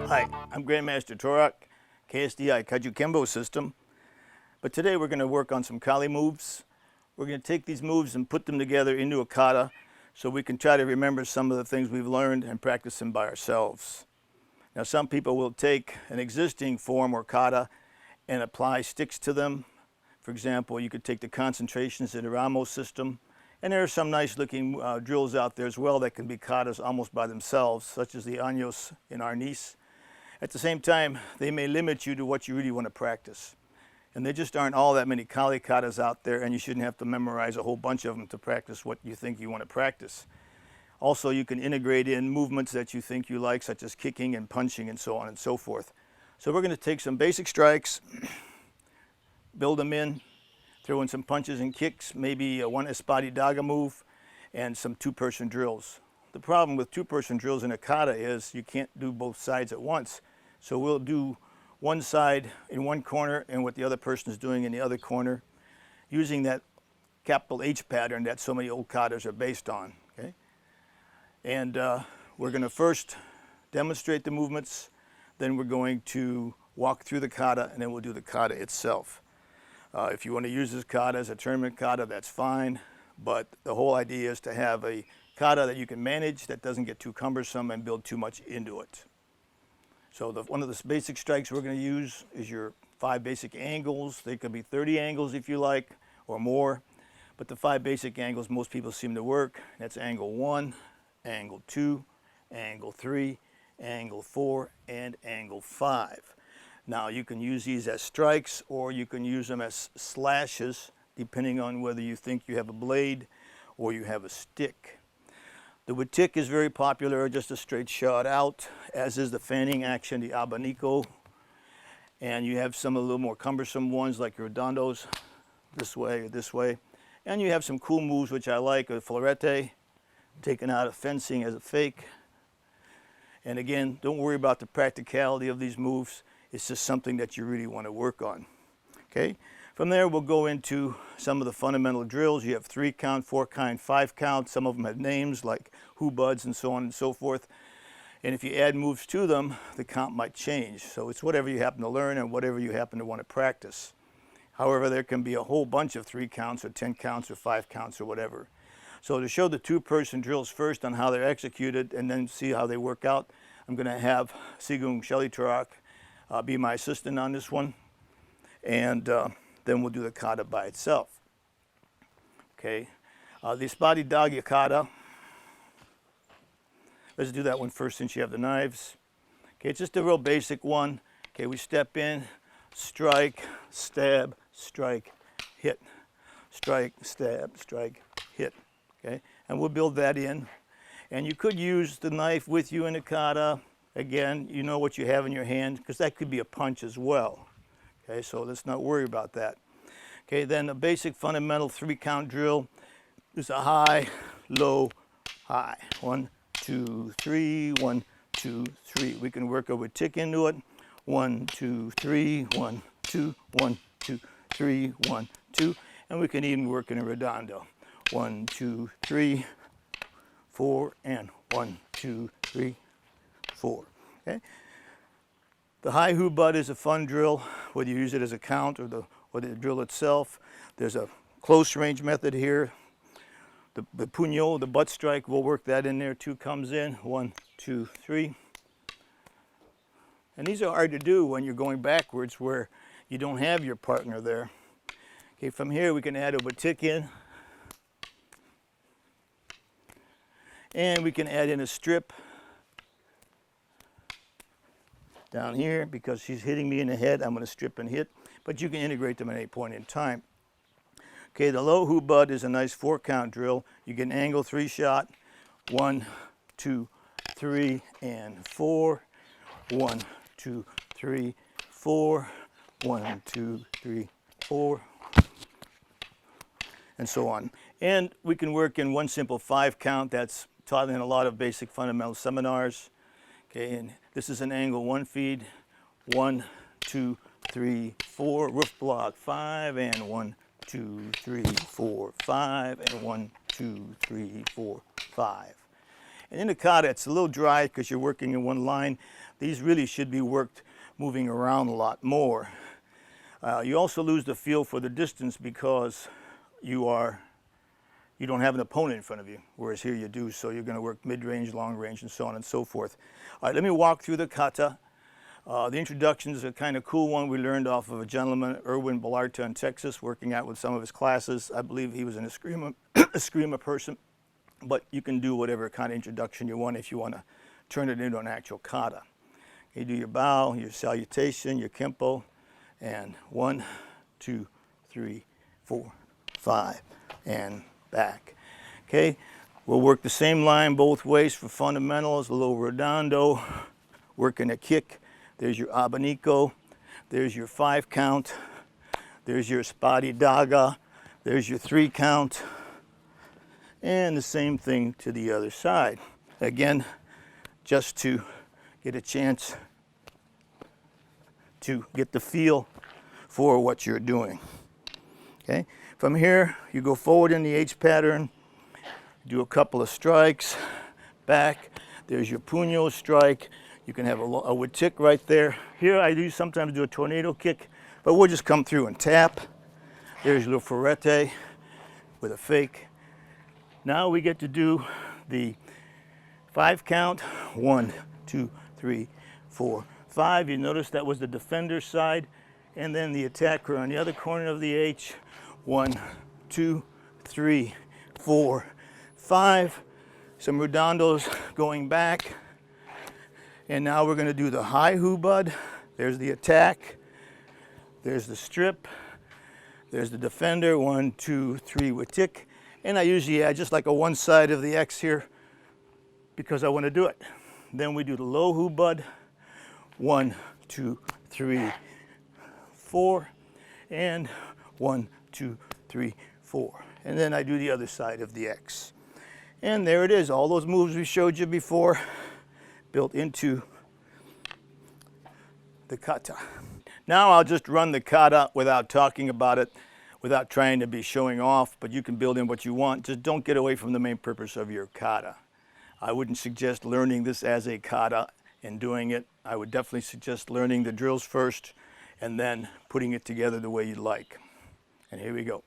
Hi, I'm Grandmaster Torok, KSDI Kaju Kembo system. But today we're going to work on some Kali moves. We're going to take these moves and put them together into a kata so we can try to remember some of the things we've learned and practice them by ourselves. Now some people will take an existing form or kata and apply sticks to them. For example, you could take the concentrations in the Ramos system. And there are some nice looking drills out there as well that can be katas almost by themselves, such as the Años in Arnis. At the same time, they may limit you to what you really want to practice. And there just aren't all that many Kali katas out there, and you shouldn't have to memorize a whole bunch of them to practice what you think you want to practice. Also, you can integrate in movements that you think you like, such as kicking and punching and so on and so forth. So we're going to take some basic strikes, build them in, throw in some punches and kicks, maybe one Espadi Daga move, and some two-person drills. The problem with two-person drills in a kata is you can't do both sides at once. So we'll do one side in one corner and what the other person is doing in the other corner, using that capital H pattern that so many old katas are based on. Okay? And we're going to first demonstrate the movements, then we're going to walk through the kata, and then we'll do the kata itself. If you want to use this kata as a tournament kata, that's fine, but the whole idea is to have a kata that you can manage, that doesn't get too cumbersome and build too much into it. So one of the basic strikes we're going to use is your 5 basic angles. They could be 30 angles if you like, or more. But the 5 basic angles most people seem to work. That's angle 1, angle 2, angle 3, angle 4, and angle 5. Now you can use these as strikes, or you can use them as slashes, depending on whether you think you have a blade or you have a stick. The Witik is very popular, just a straight shot out, as is the fanning action, the abanico. And you have some a little more cumbersome ones like your redondos, this way or this way. And you have some cool moves which I like, a florete, taken out of fencing as a fake. And again, don't worry about the practicality of these moves. It's just something that you really want to work on. Okay? From there, we'll go into some of the fundamental drills. You have 3 count, 4 count, 5 count. Some of them have names like hubuds and so on and so forth. And if you add moves to them, the count might change. So it's whatever you happen to learn and whatever you happen to want to practice. However, there can be a whole bunch of 3 counts or 10 counts or 5 counts or whatever. So to show the two-person drills first on how they're executed and then see how they work out, I'm going to have Sigung Shelly Torok be my assistant on this one. And then we'll do the kata by itself. Okay, the Espadi Daga kata. Let's do that one first since you have the knives. Okay, it's just a real basic one. Okay, we step in, strike, stab, strike, hit. Strike, stab, strike, hit. Okay, and we'll build that in. And you could use the knife with you in the kata. Again, you know what you have in your hand, because that could be a punch as well. Okay, so let's not worry about that. Okay, then a basic fundamental 3 count drill is a high, low, high. 1, 2, 3, 1, 2, 3. We can work a Witik into it. 1, 2, 3, 1, 2, 1, 2, 3, 1, 2. And we can even work in a redondo. 1, 2, 3, 4, and 1, 2, 3, 4. Okay. The high hubud is a fun drill, whether you use it as a count or the drill itself. There's a close range method here. The puño, the butt strike, we'll work that in there. 2 comes in, 1, 2, 3. And these are hard to do when you're going backwards where you don't have your partner there. Okay, from here we can add a Witik in. And we can add in a strip down here, because she's hitting me in the head, I'm going to strip and hit, but you can integrate them at any point in time. Okay, the low hubud is a nice 4 count drill. You get an angle 3 shot, 1, 2, 3, and 4, 1, 2, 3, 4, 1, 2, 3, 4, and so on. And we can work in one simple 5 count that's taught in a lot of basic fundamental seminars. Okay, and this is an angle 1 feed, 1, 2, 3, 4, roof block 5, and 1, 2, 3, 4, 5, and 1, 2, 3, 4, 5. And in the kata, it's a little dry because you're working in one line. These really should be worked moving around a lot more. You also lose the feel for the distance because you don't have an opponent in front of you, whereas here you do, so you're going to work mid-range, long range, and so on and so forth. All right, let me walk through the kata. The introduction is a kind of cool one we learned off of a gentleman, Erwin Ballarta in Texas, working out with some of his classes. I believe he was an Eskrima, Eskrima person, but you can do whatever kind of introduction you want if you want to turn it into an actual kata. You do your bow, your salutation, your kempo, and 1, 2, 3, 4, 5, and back. Okay, we'll work the same line both ways for fundamentals, a little redondo, working a kick. There's your abanico, there's your 5 count, there's your spadi daga, there's your 3 count, and the same thing to the other side. Again, just to get a chance to get the feel for what you're doing. Okay, from here you go forward in the H pattern, do a couple of strikes, back, there's your puño strike. You can have a witik right there. Here I do sometimes do a tornado kick, but we'll just come through and tap. There's your little ferrete with a fake. Now we get to do the 5 count, 1, 2, 3, 4, 5. You notice that was the defender side, and then the attacker on the other corner of the H. 1, 2, 3, 4, 5. Some redondos going back. And now we're going to do the high hubud. There's the attack. There's the strip. There's the defender. 1, 2, 3 with tick. And I usually add just like a one side of the X here because I want to do it. Then we do the low hubud. 1, 2, 3, 4. And 1, 2, 3, 4. And then I do the other side of the X. And there it is. All those moves we showed you before built into the kata. Now I'll just run the kata without talking about it, without trying to be showing off, but you can build in what you want. Just don't get away from the main purpose of your kata. I wouldn't suggest learning this as a kata and doing it. I would definitely suggest learning the drills first and then putting it together the way you'd like. And here we go.